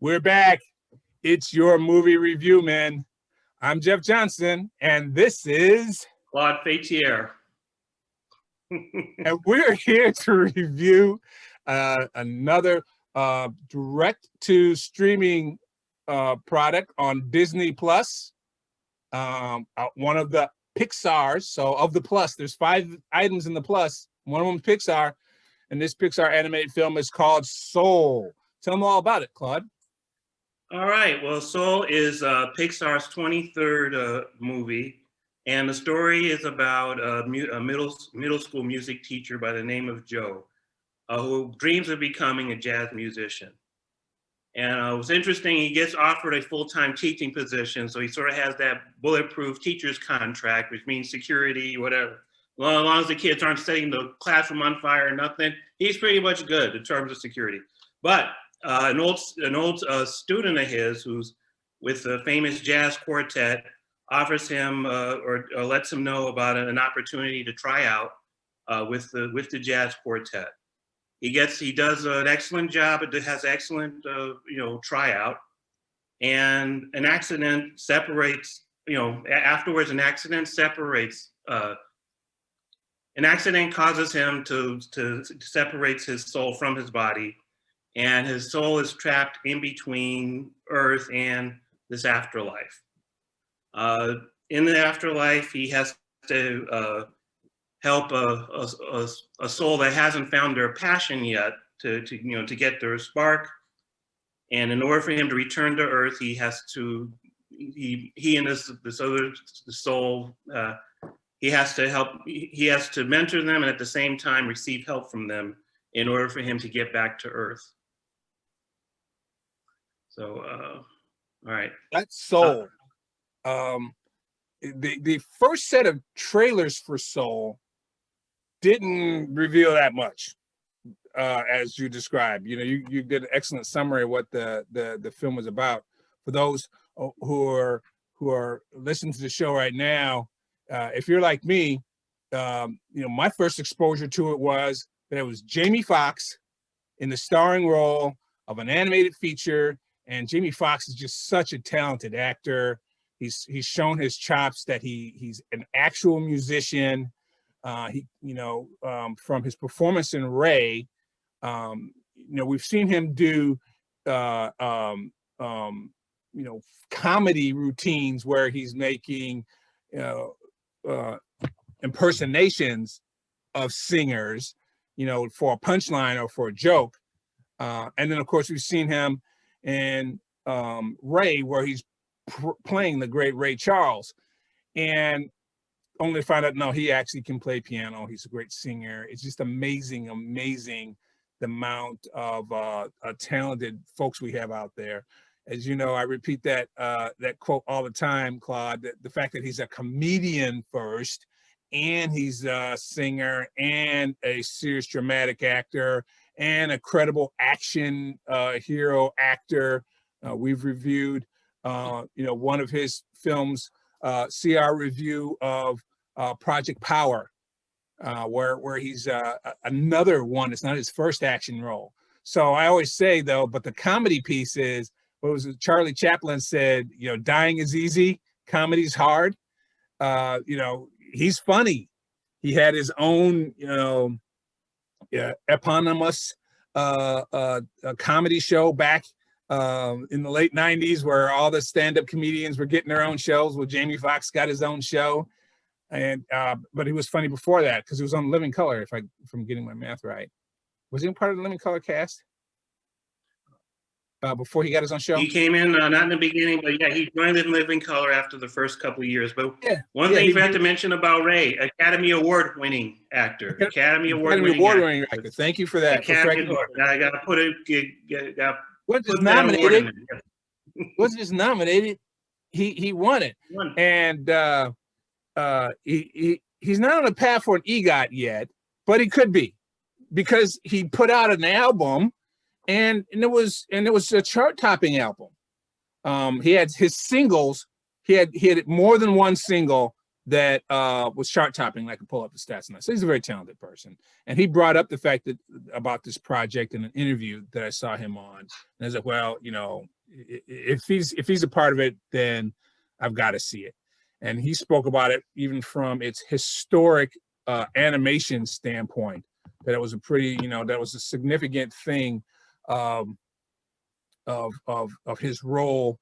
We're back. It's your movie review, man. I'm Jeff Johnson, and this is Claude Fetier. and we're here to review another direct-to-streaming product on Disney Plus. One of the Pixar's. So of the Plus, there's 5 items in the Plus. One of them is Pixar, and this Pixar animated film is called Soul. Tell them all about it, Claude. All right. Well, Soul is Pixar's 23rd movie, and the story is about a middle school music teacher by the name of Joe, who dreams of becoming a jazz musician. And what's interesting, he gets offered a full-time teaching position, so he sort of has that bulletproof teacher's contract, which means security, whatever. As long as the kids aren't setting the classroom on fire or nothing, he's pretty much good in terms of security. But an old student of his, who's with the famous jazz quartet, offers him or lets him know about an opportunity to try out with the jazz quartet. He does an excellent job. It has excellent tryout, and an accident separates. Afterwards, an accident separates. An accident causes him to separates his soul from his body, and his soul is trapped in between Earth and this afterlife. In the afterlife, he has to help a soul that hasn't found their passion yet to get their spark. And in order for him to return to Earth, he has to and this other soul. He has to mentor them, and at the same time receive help from them in order for him to get back to Earth. So, all right. That's Soul. The first set of trailers for Soul didn't reveal that much, as you described. You did an excellent summary of what the film was about. For those who are listening to the show right now, if you're like me, my first exposure to it was that it was Jamie Foxx in the starring role of an animated feature, and Jamie Foxx is just such a talented actor. He's shown his chops that he's an actual musician. From his performance in Ray, we've seen him do comedy routines where he's making impersonations of singers, for a punchline or for a joke. And then of course we've seen him in Ray, where he's playing the great Ray Charles, and only to find out, no, he actually can play piano. He's a great singer. It's just amazing the amount of talented folks we have out there. As you know, I repeat that quote all the time, Claude, that the fact that he's a comedian first, and he's a singer and a serious dramatic actor and a credible action hero actor. We've reviewed one of his films, see our review of Project Power, where he's another one. It's not his first action role. So I always say, though, but the comedy piece is, what was it? Charlie Chaplin said, dying is easy, comedy's hard. He's funny. He had his own, eponymous comedy show back in the late 90s, where all the stand-up comedians were getting their own shows. Well, Jamie Foxx got his own show, and but he was funny before that because he was on Living Color, if I'm getting my math right. Was he part of the Living Color cast before he got his own show? He came in not in the beginning, but yeah, he joined in Living Color after the first couple of years. But one thing you forgot to mention about Ray, Academy Award-winning actor. Academy Award-winning actor. Thank you for that. I got to put it. Wasn't nominated. Wasn't just nominated. He won it. And he's not on the path for an EGOT yet, but he could be, because he put out an album, and it was a chart-topping album. He had his singles. He had more than one single that was chart topping. I can pull up the stats on that. So he's a very talented person. And he brought up the fact that about this project in an interview that I saw him on. And I was like, well, you know, if he's a part of it, then I've got to see it. And he spoke about it even from its historic animation standpoint, that it was a pretty, you know, that was a significant thing of his role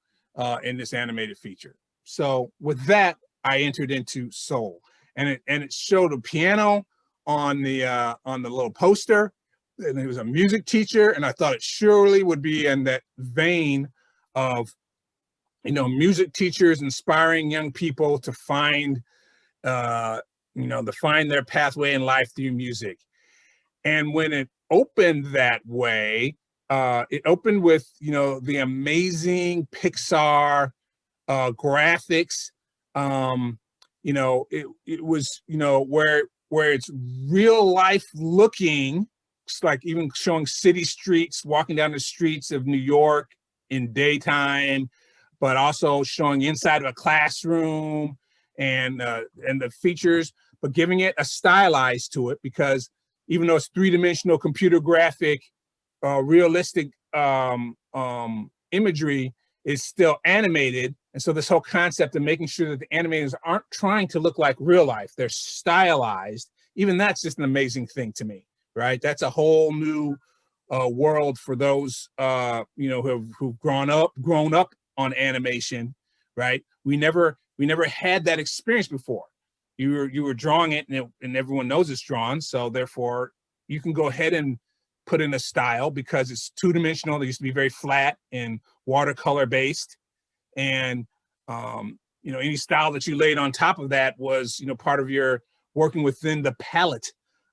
in this animated feature. So with that, I entered into Soul, and it showed a piano on the little poster, and he was a music teacher, and I thought it surely would be in that vein of, you know, music teachers inspiring young people to find, you know, to find their pathway in life through music. And when it opened that way, it opened with, you know, the amazing Pixar graphics. You know, it was, you know, where it's real life looking. It's like even showing city streets, walking down the streets of New York in daytime, but also showing inside of a classroom and the features, but giving it a stylized to it, because even though it's three-dimensional computer graphic, realistic imagery is still animated. And so this whole concept of making sure that the animators aren't trying to look like real life, they're stylized. Even that's just an amazing thing to me, right? That's a whole new world for those you know, who've grown up on animation, right? We never had that experience before. You were drawing it, and everyone knows it's drawn, so therefore you can go ahead and put in a style because it's two-dimensional. It used to be very flat and watercolor based, and you know, any style that you laid on top of that was, you know, part of your working within the palette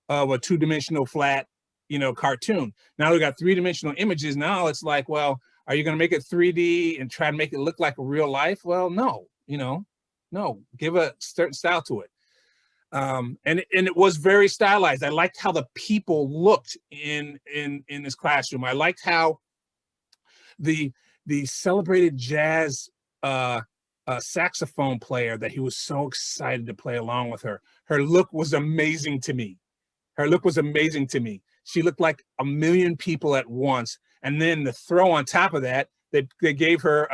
of a two-dimensional flat, you know, cartoon. Now we got three-dimensional images. Now it's like, well, are you going to make it 3D and try to make it look like a real life? Well, no, you know, no, give a certain style to it. And it was very stylized. I liked how the people looked in this classroom. I liked how the celebrated jazz saxophone player that he was so excited to play along with her. Her look was amazing to me. Her look was amazing to me. She looked like a million people at once. And then the throw on top of that, they gave her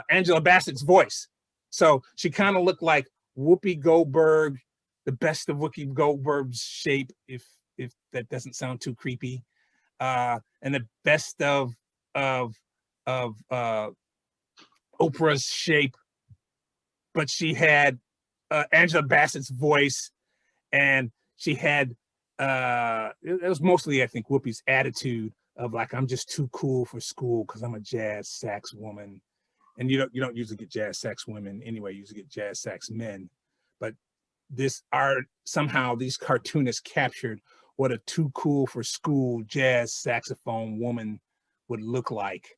Angela Bassett's voice. So she kind of looked like Whoopi Goldberg, the best of Whoopi Goldberg's shape, if that doesn't sound too creepy, and the best of Oprah's shape, but she had Angela Bassett's voice, and she had it was mostly, I think, Whoopi's attitude of like, I'm just too cool for school because I'm a jazz sax woman. And you don't usually get jazz sax women anyway, you usually get jazz sax men. But this art, somehow these cartoonists captured what a too cool for school jazz saxophone woman would look like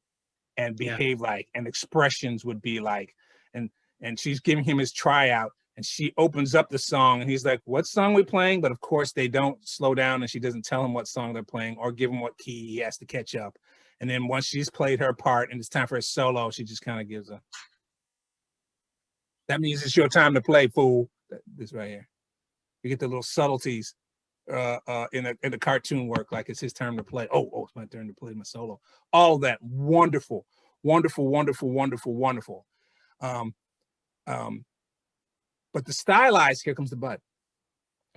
and behave like, and expressions would be like. And she's giving him his tryout, and she opens up the song, and he's like, what song we playing? But of course they don't slow down, and she doesn't tell him what song they're playing or give him what key he has to catch up. And then once she's played her part and it's time for a solo, she just kind of gives a, that means it's your time to play, fool. This right here. You get the little subtleties in the cartoon work, like it's his turn to play. Oh, it's my turn to play my solo. All that wonderful, wonderful, wonderful, wonderful, wonderful. But the stylized, here comes the but.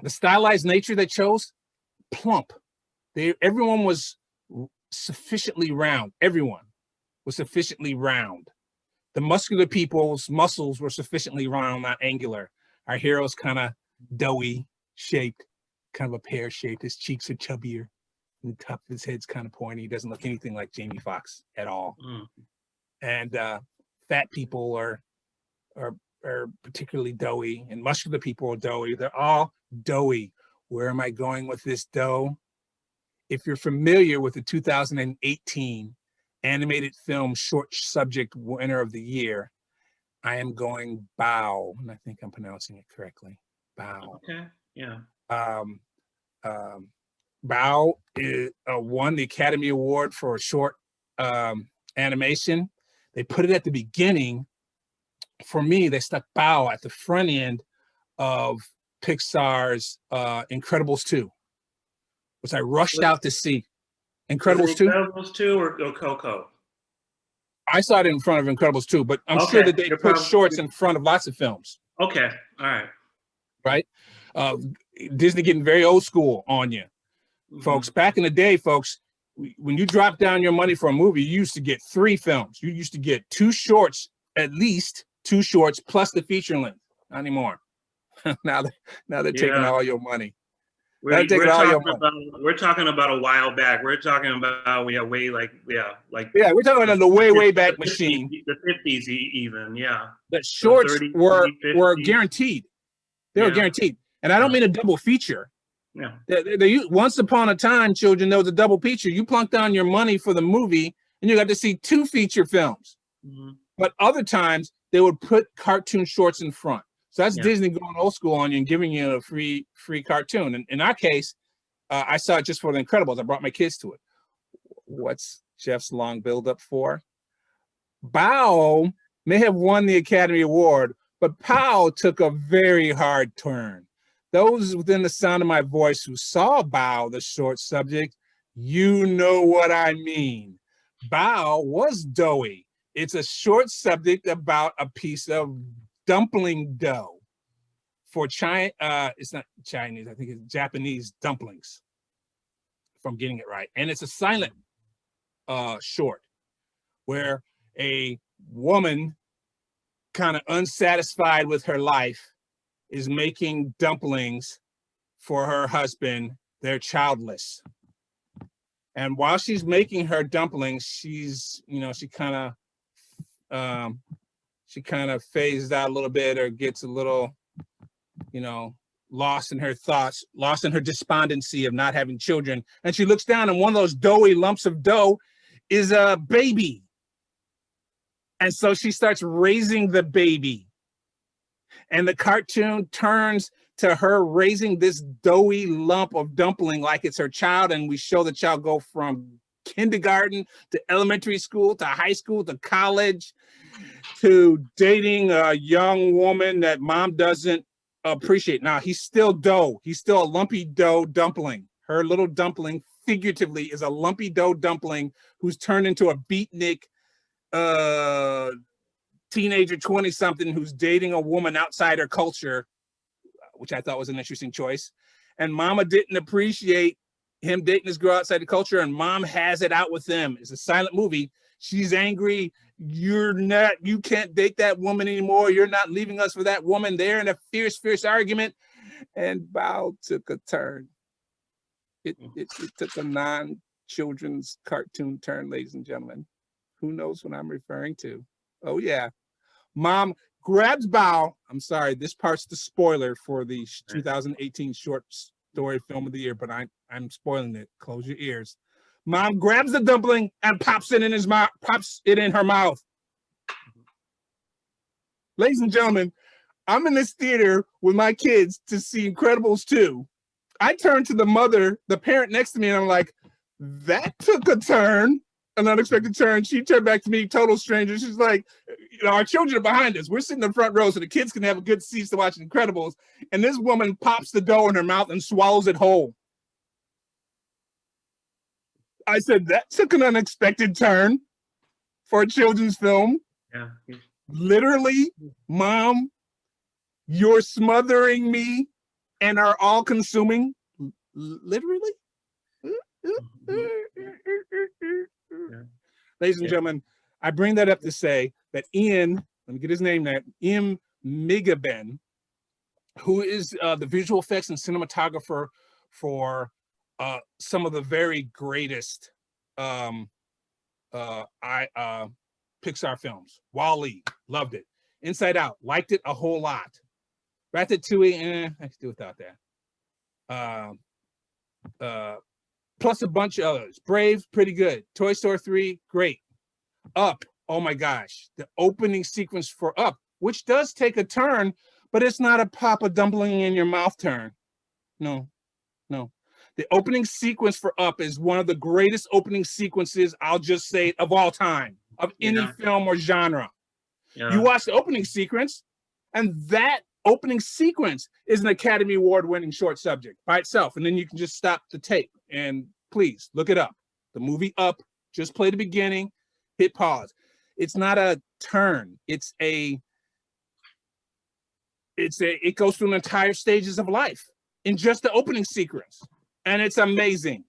The stylized nature they chose, plump. Everyone was sufficiently round. Everyone was sufficiently round. The muscular people's muscles were sufficiently round, not angular. Our hero's kind of doughy shaped, kind of a pear shaped. His cheeks are chubbier. And the top of his head's kind of pointy. He doesn't look anything like Jamie Foxx at all. And fat people are particularly doughy, and muscular people are doughy. They're all doughy. Where am I going with this dough? If you're familiar with the 2018 animated film short subject winner of the year, I am going Bao, and I think I'm pronouncing it correctly. Bao. Okay. Yeah. Bao won the Academy Award for a short animation. They put it at the beginning. For me, they stuck Bao at the front end of Pixar's Incredibles 2, which I rushed out to see. Incredibles 2? Incredibles 2 or Coco? I saw it in front of Incredibles 2, but I'm sure Okay, that they you're put probably- shorts in front of lots of films, Okay, all right. right? Disney getting very old school on you. Folks, back in the day, folks, when you drop down your money for a movie, you used to get 3 films. You used to get 2 shorts, at least 2 shorts, plus the feature length. Not anymore. now they're taking all your money. We're talking about a while back. We're talking about we're talking about the way back machine. The 50s even, yeah. The shorts 30, were 50s. guaranteed. They were guaranteed. And I don't mean a double feature. Yeah. Once upon a time, children, there was a double feature. You plunk down your money for the movie and you got to see 2 feature films. But other times they would put cartoon shorts in front. So that's Disney going old school on you and giving you a free cartoon. And in our case, I saw it just for The Incredibles. I brought my kids to it. What's Jeff's long buildup for? Bao may have won the Academy Award, but Bao took a very hard turn. Those within the sound of my voice who saw Bao, the short subject, you know what I mean. Bao was doughy. It's a short subject about a piece of dumpling dough for China. It's not Chinese, I think it's Japanese dumplings, if I'm getting it right. And it's a silent short where a woman kind of unsatisfied with her life is making dumplings for her husband. They're childless. And while she's making her dumplings, she's, she kind of phases out a little bit or gets a little, lost in her thoughts, lost in her despondency of not having children. And she looks down and one of those doughy lumps of dough is a baby. And so she starts raising the baby. And the cartoon turns to her raising this doughy lump of dumpling like it's her child. And we show the child go from kindergarten to elementary school to high school to college to dating a young woman that mom doesn't appreciate. Now, he's still dough. He's still a lumpy dough dumpling. Her little dumpling, figuratively, is a lumpy dough dumpling who's turned into a beatnik teenager 20-something who's dating a woman outside her culture, which I thought was an interesting choice. And mama didn't appreciate him dating this girl outside the culture, and mom has it out with them. It's a silent movie. She's angry. You can't date that woman anymore. You're not leaving us for that woman. They're in a fierce argument. And Bao took a turn. It took a non-children's cartoon turn, ladies and gentlemen. Who knows what I'm referring to? Oh, yeah. Mom grabs Bao. I'm sorry, this part's the spoiler for the 2018 short story film of the year, but I'm spoiling it. Close your ears. Mom grabs the dumpling and pops it in his mouth, pops it in her mouth. Ladies and gentlemen, I'm in this theater with my kids to see Incredibles 2. I turn to the mother, the parent next to me, and I'm like, that took a turn, an unexpected turn. She turned back to me, total stranger. She's like, our children are behind us. We're sitting in the front row so the kids can have a good seats to watch Incredibles. And this woman pops the dough in her mouth and swallows it whole. I said, that took an unexpected turn for a children's film. Yeah. Literally, Mom, you're smothering me and are all consuming. Literally? Ladies and gentlemen, I bring that up to say that Ian, let me get his name there, Im Migaben, who is the visual effects and cinematographer for some of the very greatest Pixar films. Wall-E, loved it. Inside Out, liked it a whole lot. Ratatouille, I could do without that. Plus a bunch of others. Brave, pretty good. Toy Story 3, great. Up, oh my gosh. The opening sequence for Up, which does take a turn, but it's not a pop a dumpling in your mouth turn. No. The opening sequence for Up is one of the greatest opening sequences, I'll just say, of all time, of any film or genre. You watch the opening sequence, and that opening sequence is an Academy Award winning short subject by itself. And then you can just stop the tape and please look it up. The movie Up, just play the beginning, hit pause. It's not a turn. It goes through the entire stages of life in just the opening sequence. And it's amazing.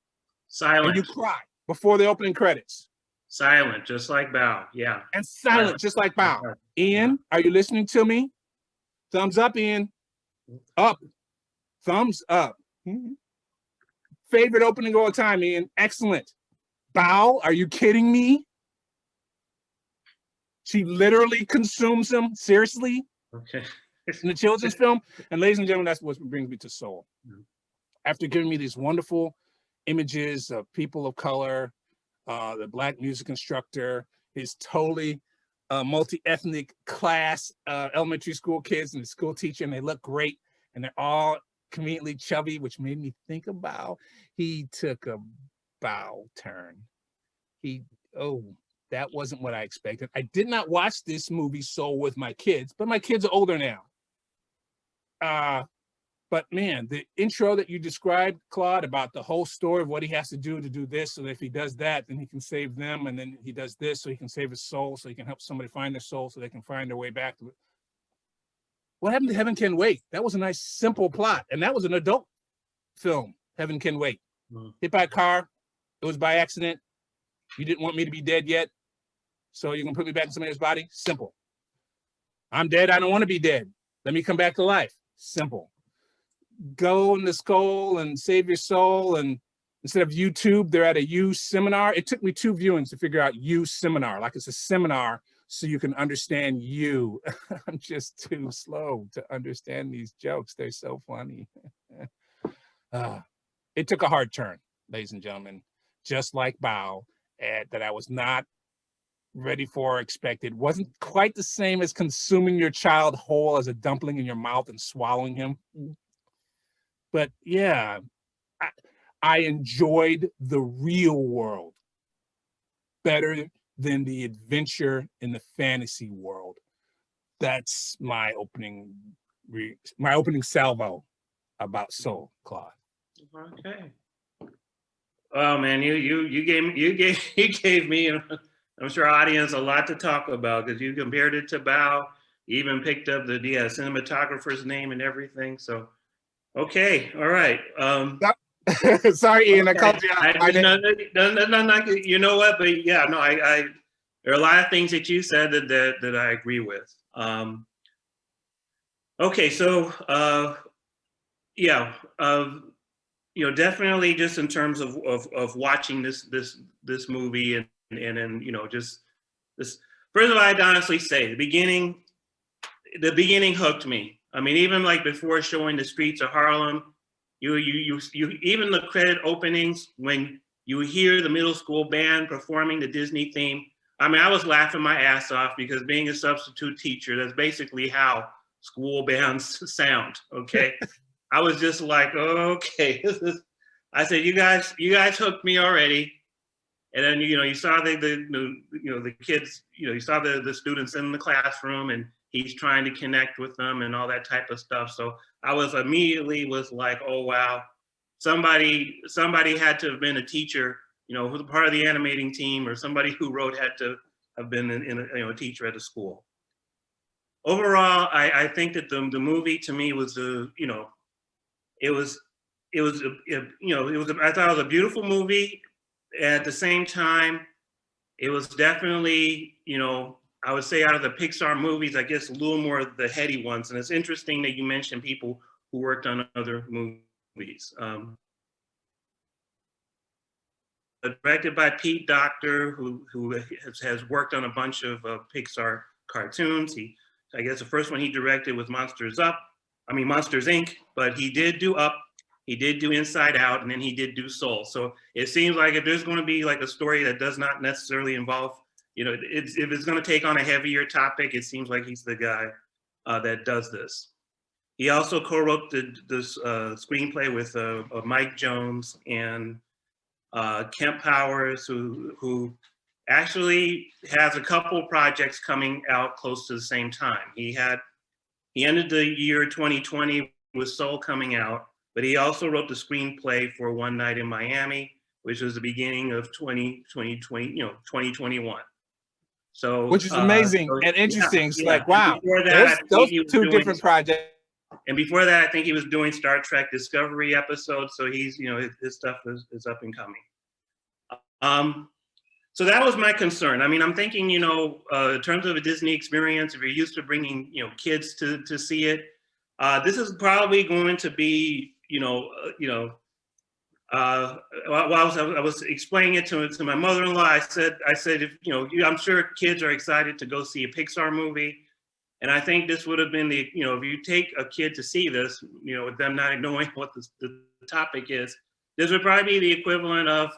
Silent. And you cry before the opening credits. Silent, just like Bow. Yeah. And silent, just like Bow. Ian, are you listening to me? Thumbs up, Ian. Up. Thumbs up. Favorite opening of all time, Ian. Excellent. Bow, are you kidding me? She literally consumes him. Seriously? Okay. In the children's film. And ladies and gentlemen, that's what brings me to Soul. After giving me these wonderful images of people of color, the Black music instructor, his totally multi-ethnic class, elementary school kids and the school teacher, and they look great. And they're all conveniently chubby, which made me think about, he took a bow turn. That wasn't what I expected. I did not watch this movie Soul with my kids, but my kids are older now. But man, the intro that you described, Claude, about the whole story of what he has to do this, so that if he does that, then he can save them, and then he does this so he can save his soul, so he can help somebody find their soul, so they can find their way back to it. What happened to Heaven Can Wait? That was a nice, simple plot, and that was an adult film, Heaven Can Wait. Hit by a car, it was by accident. You didn't want me to be dead yet, so you can put me back in somebody's body? Simple. I'm dead, I don't want to be dead. Let me come back to life. Simple. Go in the skull and save your soul, and instead of YouTube, they're at a U seminar. It took me 2 viewings to figure out U seminar, like it's a seminar so you can understand you. I'm just too slow to understand these jokes. They're so funny. It took a hard turn, ladies and gentlemen, just like Bow, that I was not ready for or expected. Wasn't quite the same as consuming your child whole as a dumpling in your mouth and swallowing him. But yeah, I enjoyed the real world better than the adventure in the fantasy world. That's my opening salvo about Soul, Claude. Okay. Oh man, you gave me, I'm sure audience, a lot to talk about, because you compared it to Bow, you even picked up the cinematographer's name and everything. So, okay, all right. Sorry, Ian, okay. I called you out. No, you know what? But yeah, no, there are a lot of things that you said that I agree with. Okay, so yeah, definitely just in terms of watching this movie and just this. First of all, I'd honestly say the beginning hooked me. I mean, even like before showing the streets of Harlem, you even the credit openings, when you hear the middle school band performing the Disney theme. I mean, I was laughing my ass off, because being a substitute teacher, that's basically how school bands sound. Okay. I was just like, okay, I said, you guys hooked me already. And then, you saw the kids, you saw the students in the classroom, and he's trying to connect with them and all that type of stuff. So I was immediately like, oh, wow, somebody had to have been a teacher, who's part of the animating team, or somebody who wrote had to have been a teacher at a school. Overall, I think that the movie to me was I thought it was a beautiful movie. At the same time, it was definitely, I would say out of the Pixar movies, I guess a little more of the heady ones. And it's interesting that you mentioned people who worked on other movies. Directed by Pete Docter, who has worked on a bunch of Pixar cartoons. I guess the first one he directed was Monsters Inc., but he did do Up, he did do Inside Out, and then he did do Soul. So it seems like if there's going to be like a story that does not necessarily involve, if it's going to take on a heavier topic, it seems like he's the guy that does this. He also co-wrote this screenplay with Mike Jones and Kemp Powers, who actually has a couple projects coming out close to the same time. He had He ended the year 2020 with Soul coming out, but he also wrote the screenplay for One Night in Miami, which was the beginning of 2021. So, which is amazing so and interesting. It's yeah. like, wow, Before that, I those think he was two doing, different projects. and before that, I think he was doing Star Trek Discovery episodes. So he's, his stuff is up and coming. So that was my concern. I mean, I'm thinking, in terms of a Disney experience, if you're used to bringing, kids to see it, this is probably going to be, while I was explaining it to my mother-in-law, I said, if, I'm sure kids are excited to go see a Pixar movie. And I think this would have been if you take a kid to see this, with them not knowing what the topic is, this would probably be the equivalent of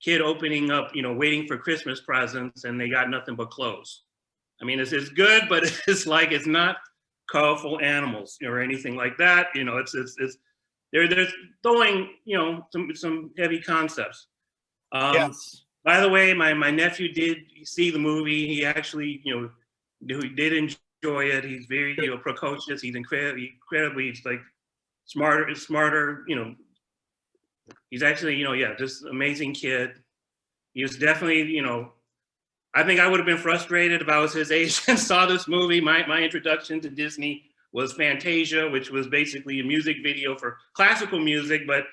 kid opening up, waiting for Christmas presents and they got nothing but clothes. I mean, it's good, but it's like, it's not colorful animals or anything like that. They're throwing, some heavy concepts. Yes. By the way, my nephew did see the movie. He actually, he did enjoy it. He's very, precocious. He's incredibly, he's like smarter, he's actually, just amazing kid. He was definitely, I think I would have been frustrated if I was his age and saw this movie. My introduction to Disney was Fantasia, which was basically a music video for classical music, but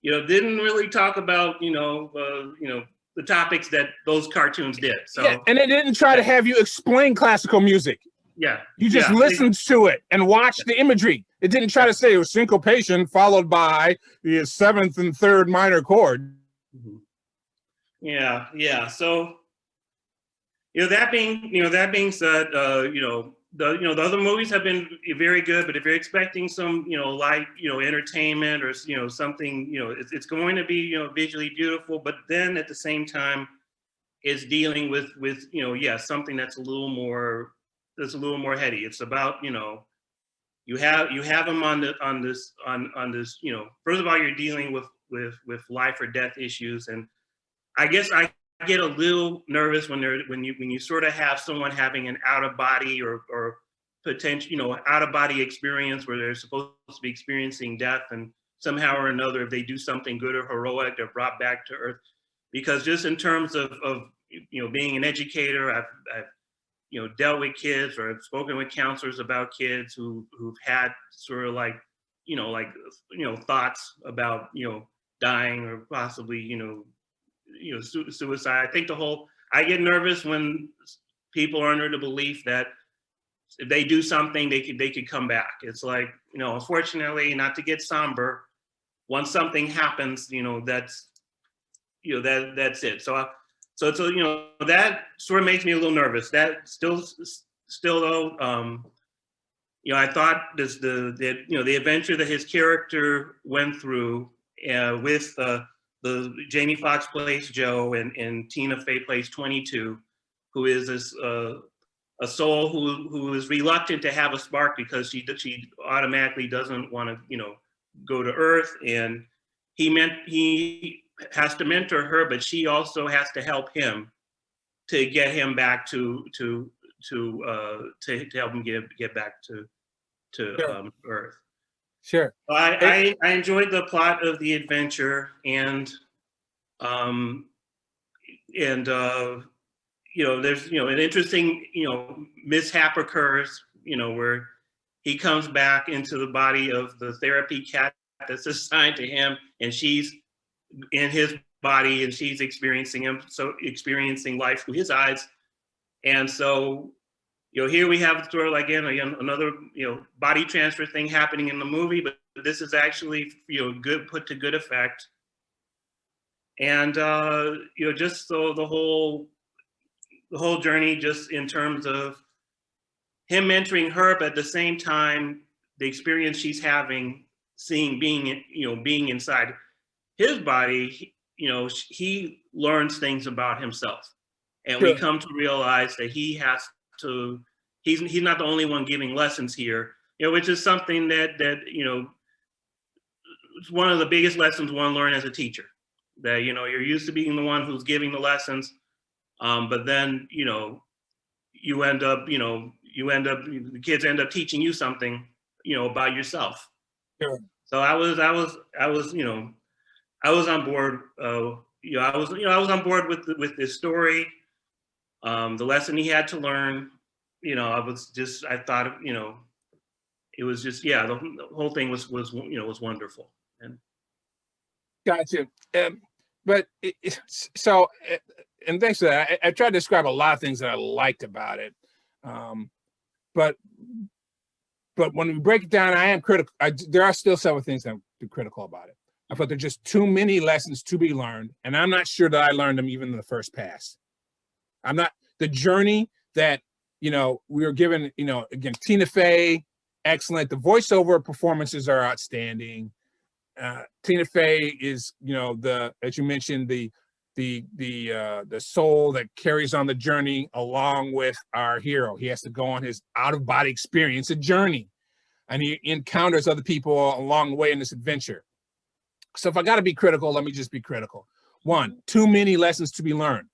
didn't really talk about the topics that those cartoons did. So yeah, and it didn't try to have you explain classical music. Yeah, you just listened to it and watched the imagery. It didn't try to say it was syncopation followed by the seventh and third minor chord. Yeah. So that being said, the other movies have been very good, but if you're expecting some, light, entertainment or, something, it's going to be, visually beautiful, but then at the same time, it's dealing with, something that's a little more heady. It's about, you have them on this, first of all, you're dealing with life or death issues. And I guess I get a little nervous when you sort of have someone having an out of body or potential, out of body experience where they're supposed to be experiencing death, and somehow or another, if they do something good or heroic, they're brought back to earth. Because just in terms of being an educator, I've dealt with kids, or I've spoken with counselors about kids who've had sort of thoughts about dying or possibly suicide. I think I get nervous when people are under the belief that if they do something, they could come back. It's like, unfortunately, not to get somber, once something happens, that's it. So that sort of makes me a little nervous. That still though, I thought the adventure that his character went through with the Jamie Foxx plays Joe and Tina Fey plays 22, who is this a soul who is reluctant to have a spark because she automatically doesn't want to go to Earth, and he has to mentor her, but she also has to help him to get him back to help him get back to Sure. Earth. Sure. I enjoyed the plot of the adventure, and there's an interesting mishap occurs where he comes back into the body of the therapy cat that's assigned to him, and she's in his body and she's experiencing life through his eyes. And so here we have sort of again another body transfer thing happening in the movie, but this is actually put to good effect. And just so the whole journey, just in terms of him mentoring her, but at the same time the experience she's having, being inside his body, he learns things about himself, and Sure. we come to realize that he has to. He's not the only one giving lessons here, which is something that it's one of the biggest lessons one learns as a teacher. That you're used to being the one who's giving the lessons, but then you end up the kids end up teaching you something, you know, about yourself. Sure. So I was, you know, I was on board. You know, I was on board with this story. The lesson he had to learn. You know, I thought, you know, it was just, yeah, the whole thing was you know, was wonderful. And Gotcha. But so, and thanks for that. I tried to describe a lot of things that I liked about it. But when we break it down, I am critical. There are still several things that I'm critical about it. I thought there's just too many lessons to be learned, and I'm not sure that I learned them even in the first pass. I'm not the journey that, you know, we were given. You know, again, Tina Fey, excellent. The voiceover performances are outstanding. Tina Fey is, you know, as you mentioned, the soul that carries on the journey along with our hero. He has to go on his out-of-body experience, a journey, and he encounters other people along the way in this adventure. So if I got to be critical, let me just be critical. One, too many lessons to be learned.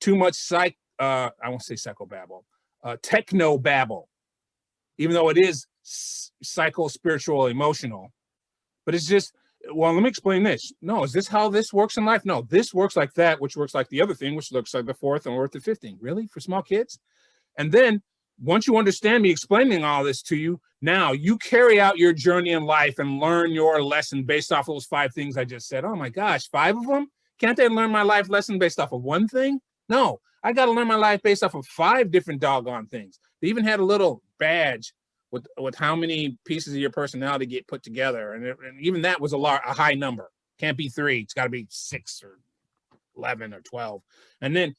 Too much I won't say psychobabble, techno babble, even though it is psycho, spiritual, emotional. But it's just, well, let me explain this. No, is this how this works in life? No, this works like that, which works like the other thing, which looks like the fourth and the fifth thing. Really? For small kids? And then once you understand me explaining all this to you, now you carry out your journey in life and learn your lesson based off of those 5 things I just said. Oh my gosh, 5 of them? Can't they learn my life lesson based off of 1 thing? No, I got to learn my life based off of 5 different doggone things. They even had a little badge with how many pieces of your personality get put together. And even that was a high number. Can't be 3. It's got to be 6 or 11 or 12. And then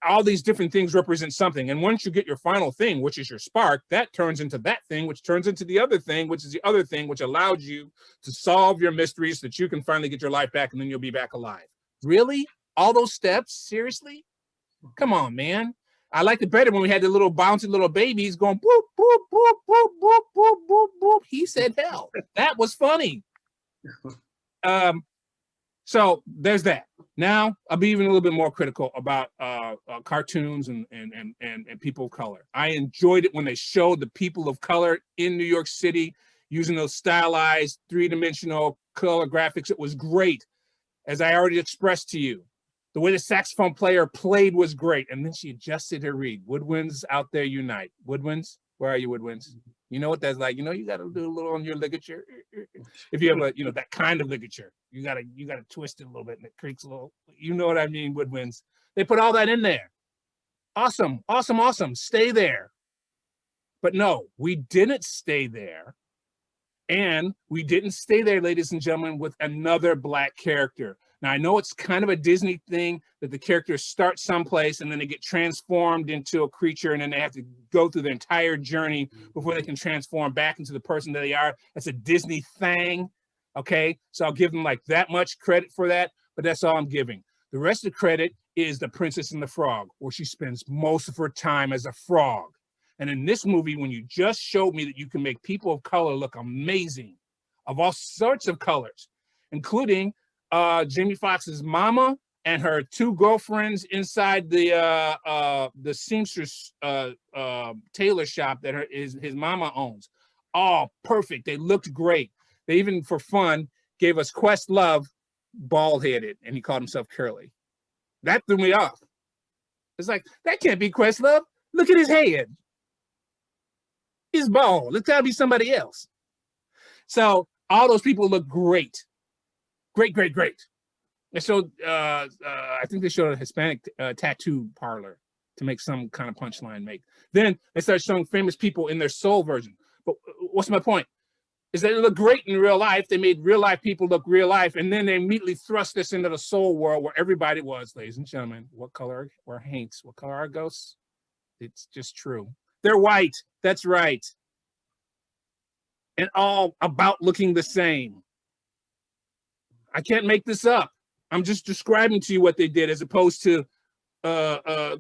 all these different things represent something. And once you get your final thing, which is your spark, that turns into that thing, which turns into the other thing, which is the other thing, which allows you to solve your mysteries so that you can finally get your life back, and then you'll be back alive. Really? All those steps? Seriously? Come on, man. I liked it better when we had the little bouncy little babies going boop, boop, boop, boop, boop, boop, boop, boop. He said hell. That was funny. So there's that. Now I'll be even a little bit more critical about cartoons and people of color. I enjoyed it when they showed the people of color in New York City using those stylized 3-dimensional color graphics. It was great, as I already expressed to you. The way the saxophone player played was great. And then she adjusted her reed. Woodwinds out there unite. Woodwinds, where are you, Woodwinds? You know what that's like. You know, you got to do a little on your ligature. If you have that kind of ligature, you got to twist it a little bit and it creaks a little. You know what I mean, Woodwinds. They put all that in there. Awesome, awesome, awesome. Stay there. But no, we didn't stay there. And we didn't stay there, ladies and gentlemen, with another Black character. Now, I know it's kind of a Disney thing that the characters start someplace and then they get transformed into a creature, and then they have to go through their entire journey before they can transform back into the person that they are. That's a Disney thing, okay? So I'll give them like that much credit for that, but that's all I'm giving. The rest of the credit is The Princess and the Frog, where she spends most of her time as a frog. And in this movie, when you just showed me that you can make people of color look amazing, of all sorts of colors, including Jamie Foxx's mama and her 2 girlfriends inside the seamstress tailor shop that his mama owns. All perfect. They looked great. They even, for fun, gave us Questlove bald-headed, and he called himself Curly. That threw me off. It's like, that can't be Questlove. Look at his head. He's bald. It's got to be somebody else. So all those people look great. Great, great, great. And so I think they showed a Hispanic tattoo parlor to make some kind of punchline make. Then they started showing famous people in their soul version. But what's my point? Is that they look great in real life. They made real life people look real life. And then they immediately thrust us into the soul world where everybody was, ladies and gentlemen, what color were Hanks? What color are ghosts? It's just true. They're white. That's right. And all about looking the same. I can't make this up. I'm just describing to you what they did as opposed to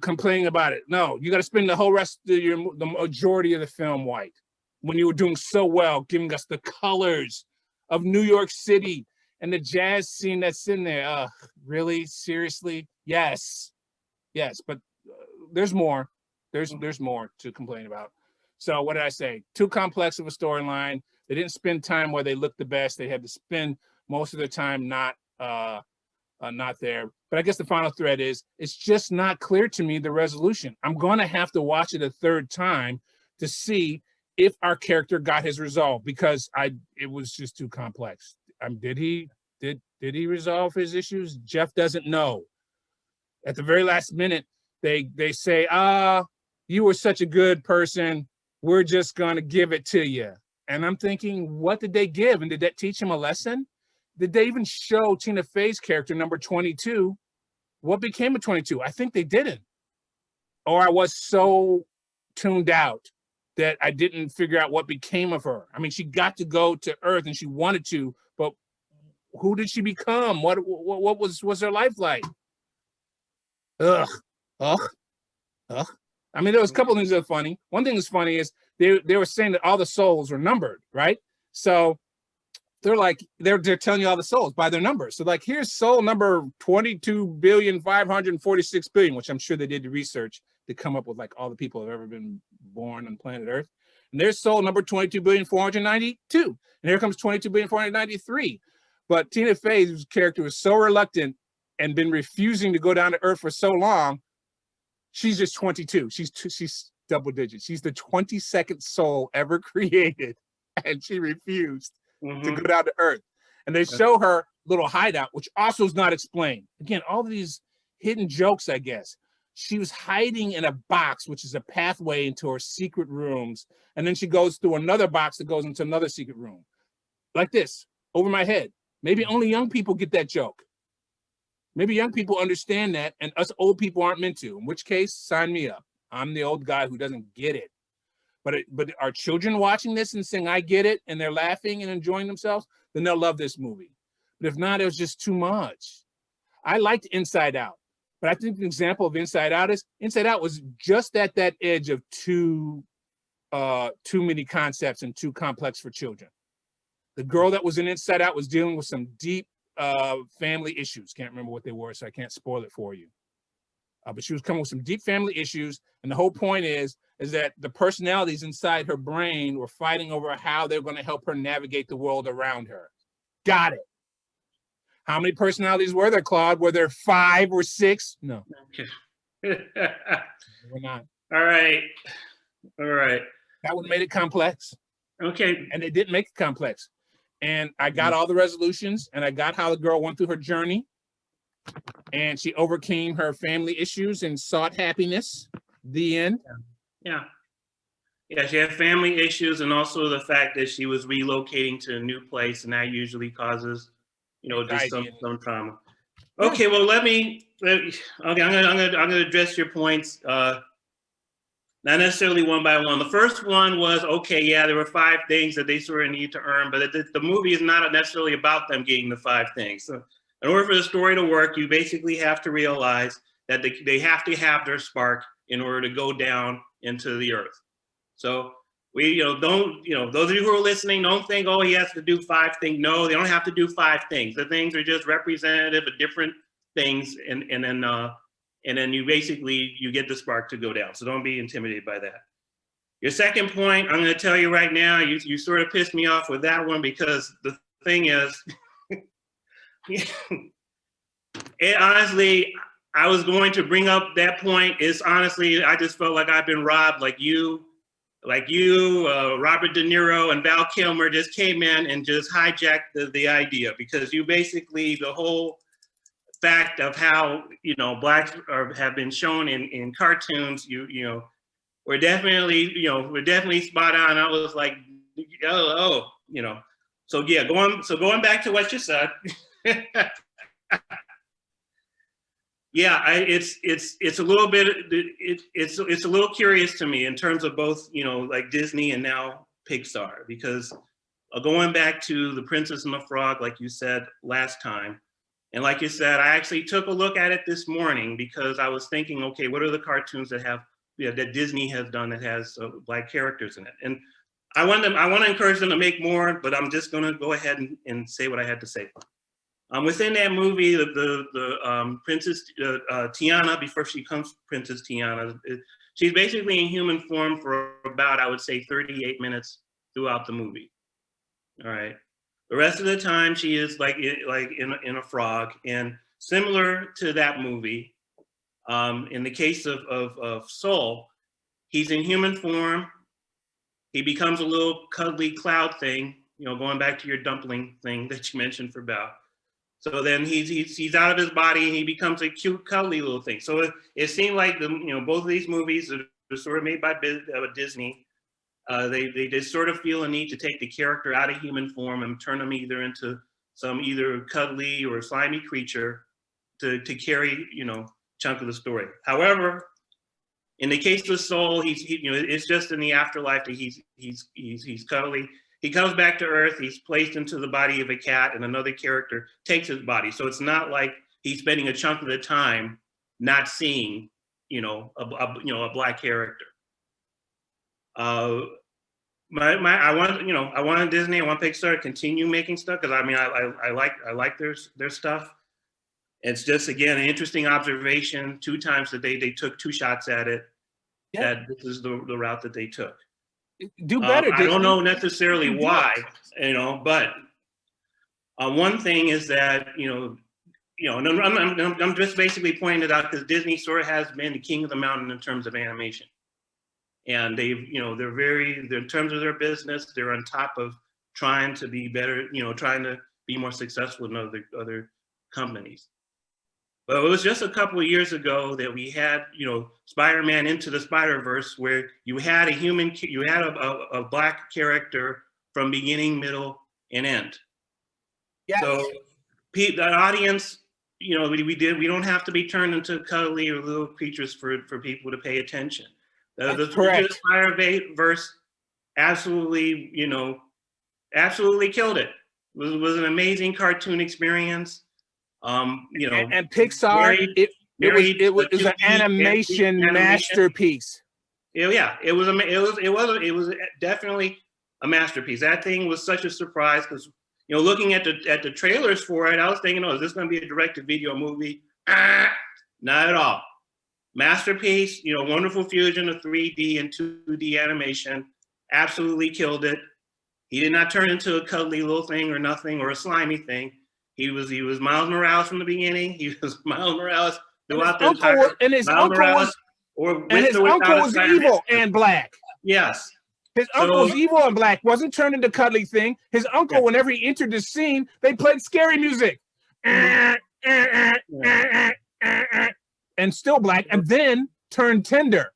complaining about it. No, you got to spend the whole rest of the majority of the film white when you were doing so well, giving us the colors of New York City and the jazz scene that's in there. Really? Seriously? Yes. Yes, but there's more. There's more to complain about. So what did I say? Too complex of a storyline. They didn't spend time where they looked the best. They had to spend most of their time not there. But I guess the final thread is it's just not clear to me the resolution. I'm going to have to watch it a third time to see if our character got his resolve, because it was just too complex. Did he resolve his issues? Jeff doesn't know. At the very last minute, they say, you were such a good person. We're just going to give it to you. And I'm thinking, what did they give? And did that teach him a lesson? Did they even show Tina Fey's character, number 22, what became of 22? I think they didn't. Or I was so tuned out that I didn't figure out what became of her. I mean, she got to go to Earth and she wanted to, but who did she become? What was her life like? Ugh. I mean, there was a couple of things that were funny. One thing that's funny is they were saying that all the souls were numbered, right? So they're telling you all the souls by their numbers. So like, here's soul number 22,546,000,000, which I'm sure they did the research to come up with like all the people that have ever been born on planet Earth. And there's soul number 22,492. And here comes 22,493. But Tina Fey's character was so reluctant and been refusing to go down to Earth for so long. She's just 22. She's double digits. She's the 22nd soul ever created, and she refused to go down to Earth. And they show her little hideout, which also is not explained. Again, all of these hidden jokes, I guess. She was hiding in a box, which is a pathway into her secret rooms. And then she goes through another box that goes into another secret room. Like this, over my head. Maybe only young people get that joke. Maybe young people understand that, and us old people aren't meant to, in which case, sign me up. I'm the old guy who doesn't get it. But are children watching this and saying, I get it, and they're laughing and enjoying themselves, then they'll love this movie. But if not, it was just too much. I liked Inside Out, but I think an example of Inside Out was just at that edge of too many concepts and too complex for children. The girl that was in Inside Out was dealing with some deep family issues. Can't remember what they were, so I can't spoil it for you. But she was coming with some deep family issues, and the whole point is that the personalities inside her brain were fighting over how they're going to help her navigate the world around her. Got it. How many personalities were there, Claude? Were there 5 or 6? No. We're not. All right. That would have made it complex. Okay. And they didn't make it complex. And I got all the resolutions, and I got how the girl went through her journey, and she overcame her family issues and sought happiness. The end. Yeah, she had family issues, and also the fact that she was relocating to a new place, and that usually causes, just some trauma. Okay, well, I'm gonna address your points, not necessarily one by one. The first one was, okay, yeah, there were 5 things that they sort of need to earn, but the movie is not necessarily about them getting the 5 things. So in order for the story to work, you basically have to realize that they have to have their spark in order to go down into the earth. So we, those of you who are listening, don't think, oh, he has to do 5 things. No, they don't have to do 5 things. The things are just representative of different things, and then you basically, you get the spark to go down. So don't be intimidated by that. Your second point, I'm going to tell you right now, you sort of pissed me off with that one, because the thing is, honestly, I was going to bring up that point. Is honestly, I just felt like I've been robbed, like you, Robert De Niro and Val Kilmer just came in and just hijacked the idea, because you basically, the whole fact of how, blacks have been shown in cartoons, we're definitely spot on. I was like, so yeah, going back to what you said. Yeah, it's a little bit, it's a little curious to me in terms of both, like Disney and now Pixar, because going back to The Princess and the Frog, like you said last time, and like you said, I actually took a look at it this morning, because I was thinking, okay, what are the cartoons that have, that Disney has done that has Black characters in it? And I want to encourage them to make more, but I'm just going to go ahead and say what I had to say. Within that movie, the Princess Tiana, before she becomes Princess Tiana, she's basically in human form for about, I would say, 38 minutes throughout the movie. All right. The rest of the time, she is like in a frog. And similar to that movie, in the case of Soul, he's in human form. He becomes a little cuddly cloud thing, going back to your dumpling thing that you mentioned for Bao. So then he's out of his body and he becomes a cute, cuddly little thing. So it seemed like both of these movies are sort of made by Disney. They just sort of feel a need to take the character out of human form and turn them either into some either cuddly or slimy creature to carry chunk of the story. However, in the case of Soul, it's just in the afterlife that he's cuddly. He comes back to Earth. He's placed into the body of a cat, and another character takes his body. So it's not like he's spending a chunk of the time not seeing, a black character. I want Disney, I want Pixar to continue making stuff because I like their stuff. It's just, again, an interesting observation. 2 times a day they took 2 shots at it. Yeah. That this is the route that they took. Do better. I don't know necessarily why, but one thing is that I'm just basically pointing it out because Disney sort of has been the king of the mountain in terms of animation, and they're very, in terms of their business, they're on top of trying to be better, trying to be more successful than other companies. But it was just a couple of years ago that we had, Spider-Man Into the Spider-Verse, where you had a black character from beginning, middle, and end. Yes. So the audience, we don't have to be turned into cuddly or little creatures for people to pay attention. The Spider-Verse absolutely, absolutely killed it. It was an amazing cartoon experience. And Pixar, it was an animation masterpiece. Yeah, it was definitely a masterpiece. That thing was such a surprise because looking at the trailers for it, I was thinking, is this going to be a direct-to-video movie? Not at all. Masterpiece, wonderful fusion of 3D and 2D animation. Absolutely killed it. He did not turn into a cuddly little thing or nothing or a slimy thing. He was Miles Morales from the beginning. He was Miles Morales throughout the entire. And his uncle was evil and black. Yes. His uncle was evil and black. Wasn't turned into cuddly thing. His uncle, whenever he entered the scene, they played scary music. And still black, and then turned tender.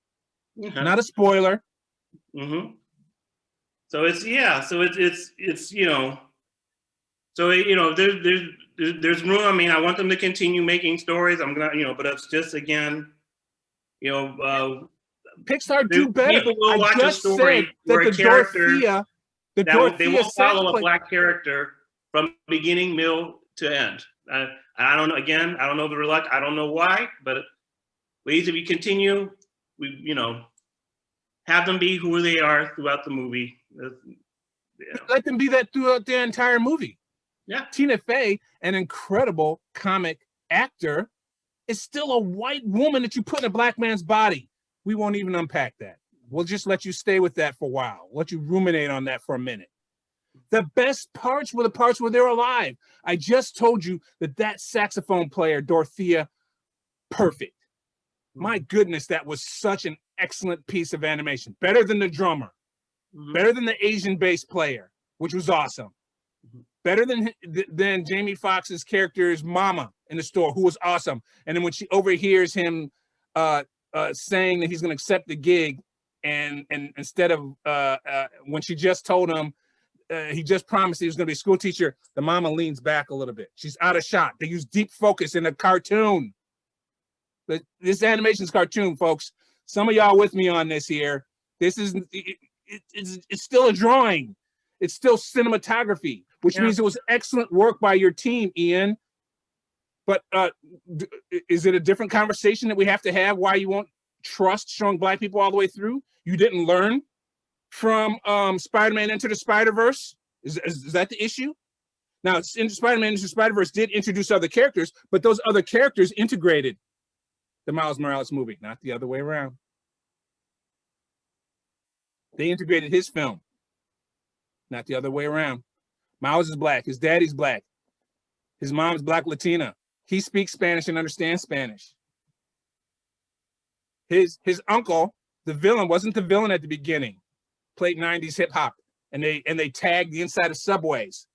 Not a spoiler. So it's there's room. I mean, I want them to continue making stories. I'm gonna, but it's just, again, Pixar do better. People will watch a story where a character they won't follow a black character from beginning, middle to end. I don't know. Again, I don't know the reluctance. I don't know why, but please, if you continue, have them be who they are throughout the movie. Let them be that throughout the entire movie. Yeah. Tina Fey, an incredible comic actor, is still a white woman that you put in a black man's body. We won't even unpack that. We'll just let you stay with that for a while. Let you ruminate on that for a minute. The best parts were the parts where they're alive. I just told you that saxophone player, Dorothea, perfect. My goodness, that was such an excellent piece of animation. Better than the drummer. Better than the Asian bass player, which was awesome. Better than Jamie Foxx's character's mama in the store, who was awesome. And then when she overhears him saying that he's going to accept the gig, and instead of when she just told him he just promised he was going to be a school teacher, the mama leans back a little bit. She's out of shot. They use deep focus in a cartoon. This animation's cartoon, folks. Some of y'all with me on this here. This is it's still a drawing. It's still cinematography, which means it was excellent work by your team, Ian. But is it a different conversation that we have to have why you won't trust showing black people all the way through? You didn't learn from Spider-Man Into the Spider-Verse? Is that the issue? Now, in Spider-Man Into the Spider-Verse did introduce other characters, but those other characters integrated the Miles Morales movie, not the other way around. They integrated his film, not the other way around. Miles is black. His daddy's black. His mom's black Latina. He speaks Spanish and understands Spanish. His uncle, the villain, wasn't the villain at the beginning. Played 90s hip hop, and they tagged the inside of subways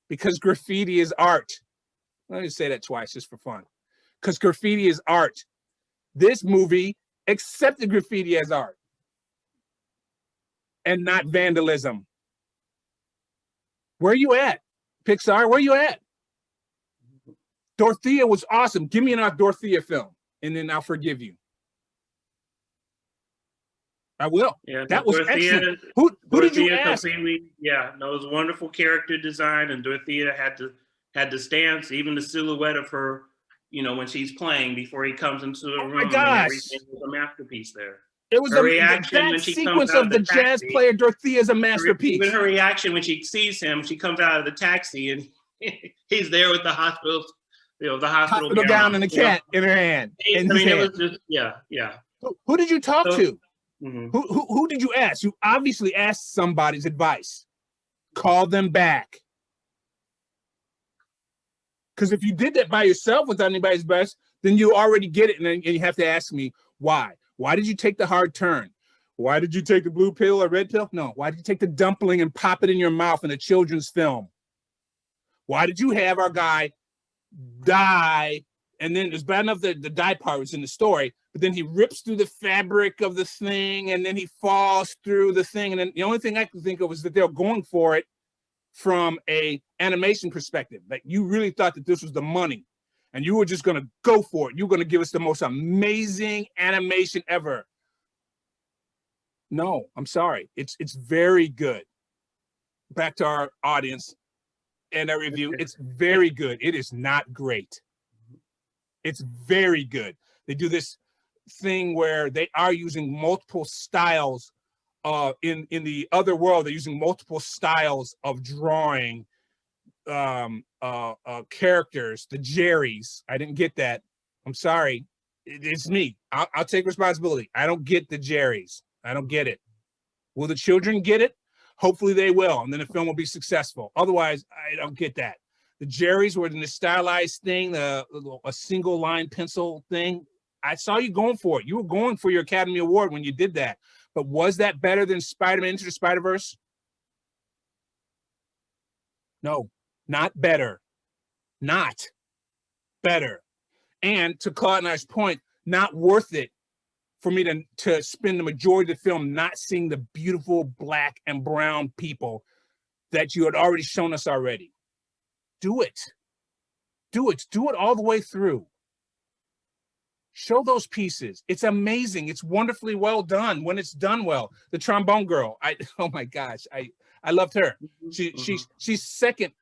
because graffiti is art. Let me say that twice just for fun. Because graffiti is art. This movie accepted graffiti as art and not vandalism. Where are you at, Pixar? Where are you at? Dorothea was awesome. Give me another Dorothea film, and then I'll forgive you. I will. Yeah, that was Dorothea, excellent. Who did you ask? Yeah, no, it was wonderful character design, and Dorothea had the stance, even the silhouette of her, when she's playing before he comes into the room. My gosh, everything was a masterpiece there. It was a reaction that sequence of the jazz player Dorothea is a masterpiece. Even her reaction when she sees him, she comes out of the taxi and he's there with the hospital, the hospital gown and the cat in her hand. It was just yeah. Who did you talk to? Mm-hmm. Who did you ask? You obviously asked somebody's advice. Call them back. Because if you did that by yourself without anybody's advice, then you already get it, and then you have to ask me why. Why did you take the hard turn? Why did you take the blue pill or red pill? No. Why did you take the dumpling and pop it in your mouth in a children's film? Why did you have our guy die? And then it's bad enough that the die part was in the story, but then he rips through the fabric of the thing, and then he falls through the thing. And then the only thing I could think of was that they're going for it from a animation perspective. Like, you really thought that this was the money, and you were just going to go for it. You're going to give us the most amazing animation ever. No, I'm sorry. It's very good. Back to our audience and our review. It's very good. It is not great. It's very good. They do this thing where they are using multiple styles. In the other world, they're using multiple styles of drawing characters. The Jerrys, I didn't get that. I'm sorry. It's me. I'll take responsibility. I don't get the Jerrys. I don't get it. Will the children get it? Hopefully they will, and then the film will be successful. Otherwise, I don't get that. The Jerrys were in the stylized thing, a single line pencil thing. I saw you going for it. You were going for your Academy Award when you did that. But was that better than Spider-Man Into the Spider-Verse? No, not better. Not better. And to Claude and I's point, not worth it for me to spend the majority of the film not seeing the beautiful black and brown people that you had already shown us already. Do it. Do it. Do it all the way through. Show those pieces. It's amazing. It's wonderfully well done when it's done well. The trombone girl, oh my gosh, I loved her. She's second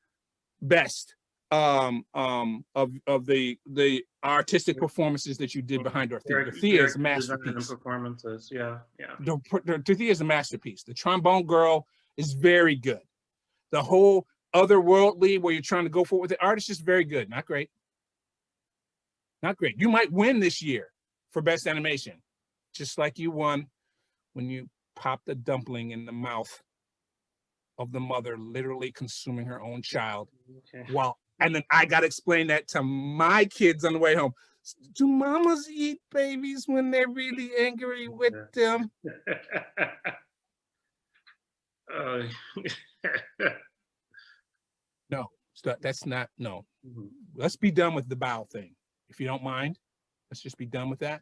best of the artistic performances that you did behind Dorothea. Dorothea is a masterpiece. Performances, yeah. Dorothea is a masterpiece. The trombone girl is very good. The whole otherworldly where you're trying to go for it with the art is just very good. Not great. Not great. You might win this year for best animation, just like you won when you popped the dumpling in the mouth of the mother, literally consuming her own child. Okay. And then I got to explain that to my kids on the way home. Do mamas eat babies when they're really angry with them? No, that's not, no. Let's be done with the bow thing. If you don't mind, let's just be done with that.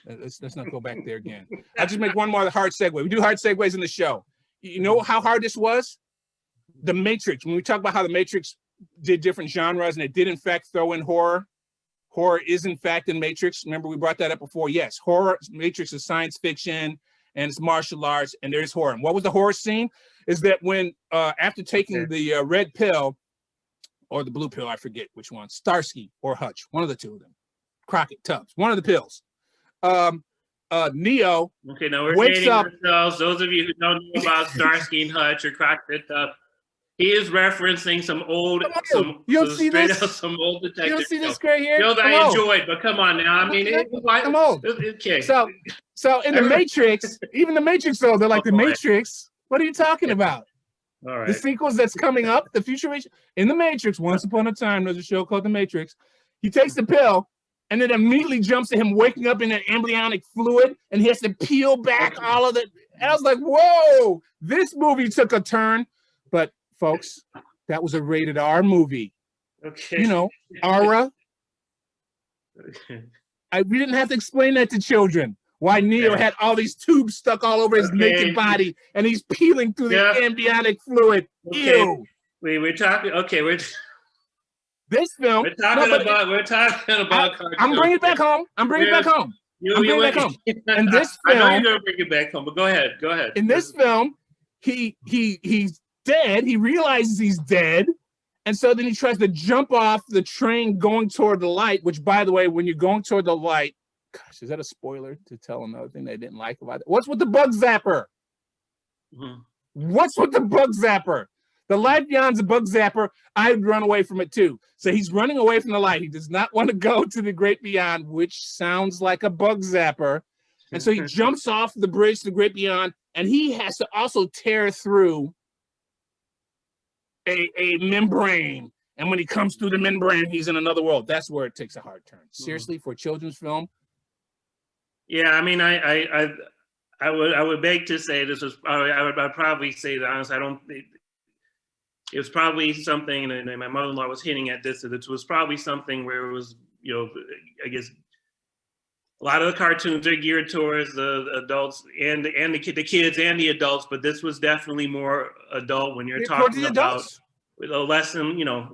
Let's not go back there again. I'll just make one more hard segue. We do hard segues in the show. You know how hard this was? The Matrix. When we talk about how the Matrix did different genres and it did in fact throw in horror. Horror is in fact in Matrix. Remember we brought that up before. Yes, horror, Matrix is science fiction and it's martial arts and there's horror. And what was the horror scene? Is that when after taking the red pill, or the blue pill, I forget which one, Starsky or Hutch, one of the two of them, Crockett, Tubbs, one of the pills. Neo okay, now we're wakes up. Ourselves. Those of you who don't know about Starsky and Hutch or Crockett, He is referencing some old, some You don't see straight this? out some old You detective don't see this shows. right here? Shows I enjoyed, but come on now. I mean, Come on. okay. So in the Matrix, even the Matrix, though, they're like the Matrix. What are you talking about? All right. The sequels that's coming up, the future in the Matrix. Once upon a time, there's a show called The Matrix. He takes the pill, and it immediately jumps to him waking up in an embryonic fluid, and he has to peel back all of it. And I was like, "Whoa, this movie took a turn." But folks, that was a rated R movie. Okay. You know, Aura. We didn't have to explain that to children. Why Neo had all these tubes stuck all over his naked body, and he's peeling through the embryonic fluid. Ew. We're talking. Okay, this film. We're talking about. I'm bringing it back home. I'm bringing it back home. I'm bringing it back home. And this film. I know you're gonna bring it back home, but go ahead. Go ahead. In this film, he's dead. He realizes he's dead. And so then he tries to jump off the train going toward the light, which, by the way, when you're going toward the light, gosh, is that a spoiler to tell another thing they didn't like about it? What's with the bug zapper? Mm-hmm. What's with the bug zapper? The light beyond's a bug zapper. I'd run away from it too. So he's running away from the light. He does not want to go to the great beyond, which sounds like a bug zapper. And so he jumps off the bridge to the great beyond, and he has to also tear through a membrane, and when he comes through the membrane, he's in another world. That's where it takes a hard turn. Seriously, for a children's film. Yeah, I mean, I would beg to say this was. I'd probably say that honestly, I don't. It was probably something, and my mother-in-law was hinting at this. That it was probably something where it was, you know, I guess a lot of the cartoons are geared towards the adults and the kids and the adults, but this was definitely more adult when you're talking about with a lesson, you know,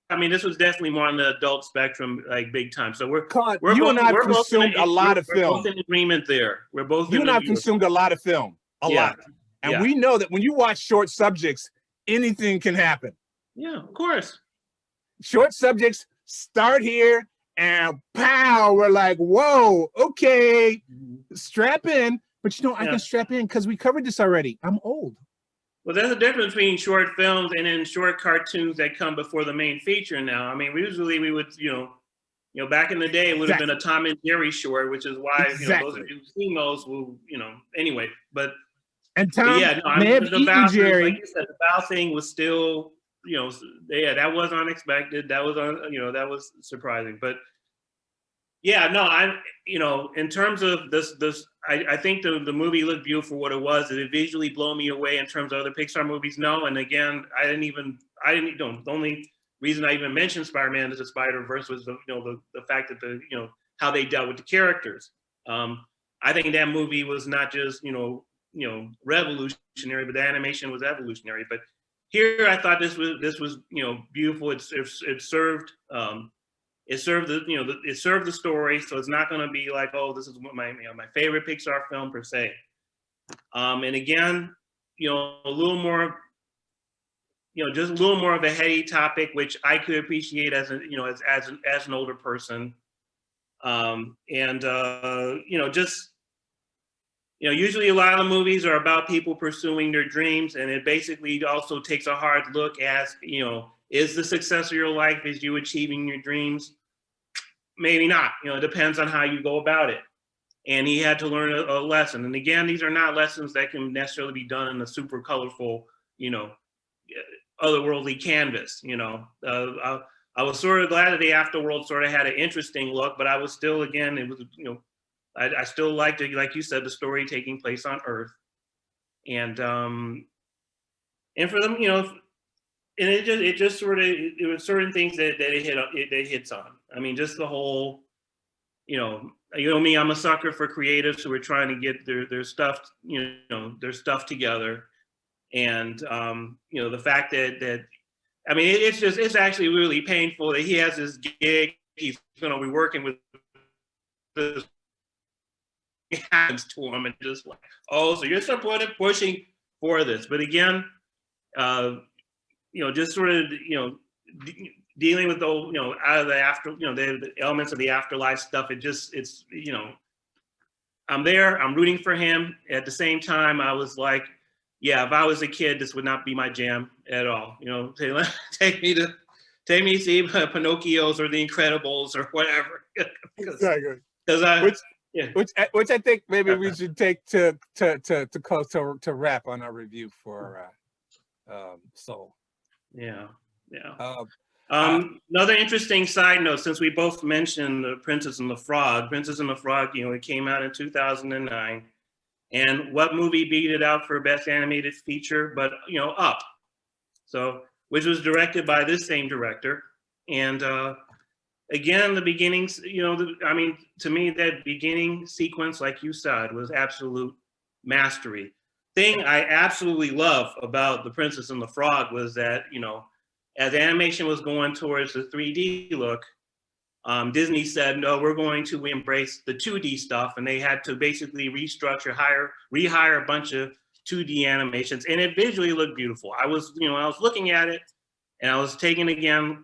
I mean, this was definitely more on the adult spectrum, like big time. So we're you and I consumed a lot of film. We're both in agreement there. We're both. You and I consumed a lot of film, a lot, and we know that when you watch short subjects, anything can happen. Yeah, of course. Short subjects start here. And pow, we're like, whoa, okay, strap in. But you know, I can strap in because we covered this already. I'm old. Well, there's a difference between short films and then short cartoons that come before the main feature now. I mean, usually we would, you know, back in the day, it would have been a Tom and Jerry short, which is why, you know, those of you who've seen those will, you know, anyway. But Tom may have eaten Jerry. Like you said, the Bow thing was still, you know, that was unexpected. That was that was surprising. But yeah, no, you know, in terms of this, I think the movie looked beautiful for what it was. Did it visually blow me away in terms of other Pixar movies? No. And again, the only reason I even mentioned Spider-Man as a Spider-Verse was the fact that how they dealt with the characters. I think that movie was not just, revolutionary, but the animation was evolutionary. But here, I thought this was beautiful. It served the story, so it's not going to be like, oh, this is my favorite Pixar film per se. And again, a little more, just a little more of a heady topic, which I could appreciate as an older person. Usually a lot of the movies are about people pursuing their dreams, and it basically also takes a hard look at, is the success of your life is you achieving your dreams? Maybe not. It depends on how you go about it. And he had to learn a lesson. And again, these are not lessons that can necessarily be done in a super colorful, otherworldly canvas. I was sort of glad that the Afterworld sort of had an interesting look, but I was still, again, it was, I still liked it, like you said, the story taking place on Earth. And for them, and it just sort of, it was certain things that it hits on. I mean, just the whole, me, I'm a sucker for creatives who are trying to get their stuff, their stuff together. And, the fact that, I mean, it's actually really painful that he has this gig, he's going to be working with this, happens to him, and just like, oh, so you're supporting, pushing for this. But again, just sort of, dealing with the, out of the after, the elements of the afterlife stuff. I'm there, I'm rooting for him. At the same time, I was like, yeah, if I was a kid, this would not be my jam at all. You know, take me to see Pinocchios or The Incredibles or whatever. Exactly. Because yeah. Which I think maybe we should take to close to wrap on our review for Soul. Yeah. Another interesting side note, since we both mentioned The Princess and the Frog. Princess and the Frog, you know, it came out in 2009. And what movie beat it out for Best Animated Feature? But, you know, Up. So, which was directed by this same director. And again, the beginnings, you know, I mean, to me, that beginning sequence, like you said, was absolute mastery. Thing I absolutely love about The Princess and the Frog was that, you know, as animation was going towards the 3D look, Disney said, no, we're going to embrace the 2D stuff. And they had to basically restructure, rehire a bunch of 2D animations. And it visually looked beautiful. I was looking at it and I was taken again,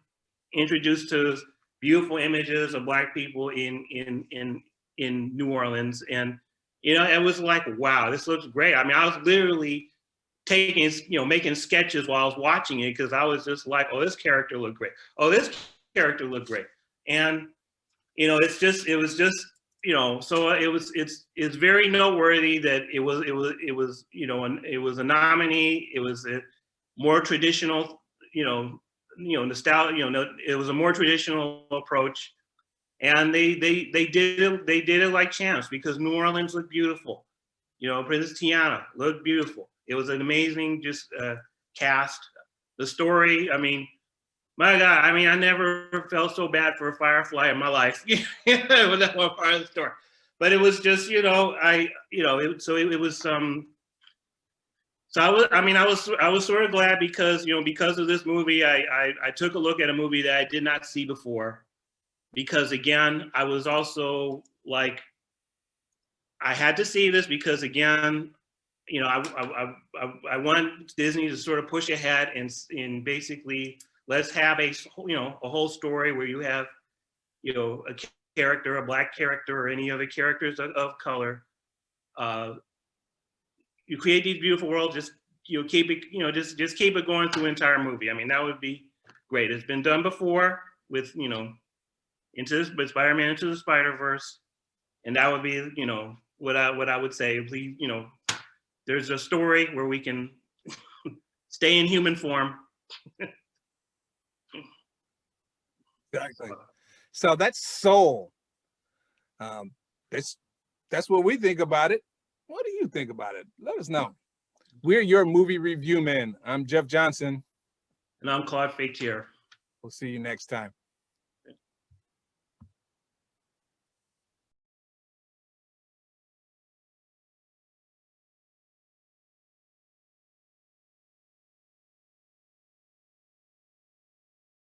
introduced to beautiful images of Black people in New Orleans. And, you know, it was like, wow, this looks great. I mean, I was literally making sketches while I was watching it because I was just like, oh, this character looked great. Oh, this character looked great. And, you know, it's very noteworthy that it was a nominee. It was a more traditional, nostalgia, it was a more traditional approach. And they did it like champs because New Orleans looked beautiful. You know, Princess Tiana looked beautiful. It was an amazing cast. The story, I mean, my God, I mean, I never felt so bad for a firefly in my life. It was that one part of the story. But it was just, I was sort of glad because of this movie, I took a look at a movie that I did not see before. Because again, I was also like, I had to see this because again, I want Disney to sort of push ahead and basically let's have a whole story where you have, a character, a Black character, or any other characters of color. You create these beautiful worlds. Just keep it, just keep it going through the entire movie. I mean, that would be great. It's been done before with Spider-Man Into the Spider-Verse, and that would be what I would say. Please, there's a story where we can stay in human form. Exactly. So that's Soul. That's what we think about it. What do you think about it? Let us know. We're your movie review men. I'm Jeff Johnson. And I'm Claude Fey. We'll see you next time.